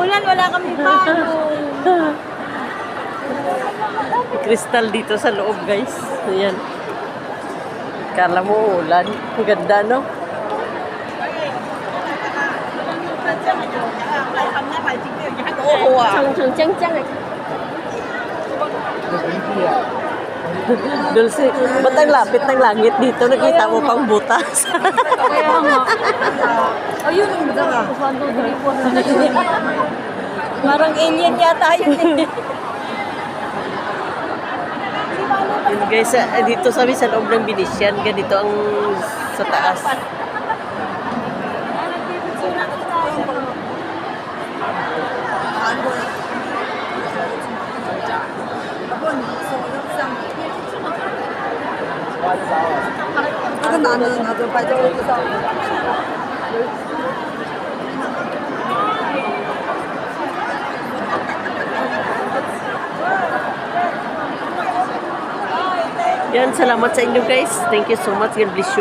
umuulan, wala kami pano. Kristal dito sa loob, guys. Ayan. Kala mo ulan. Ang ganda, no? Chang-chang-chang eh. Dulce, ba't ang lapit ng langit dito? Nakita mo pang butas. Kaya nga. Ayun, ang ganda. Parang alien yata yun eh. Yun, guys, dito sa sa loob ng Venetian, ganito ang sa taas. Yan, salamat sa inyo, guys. Thank you so much. God bless you.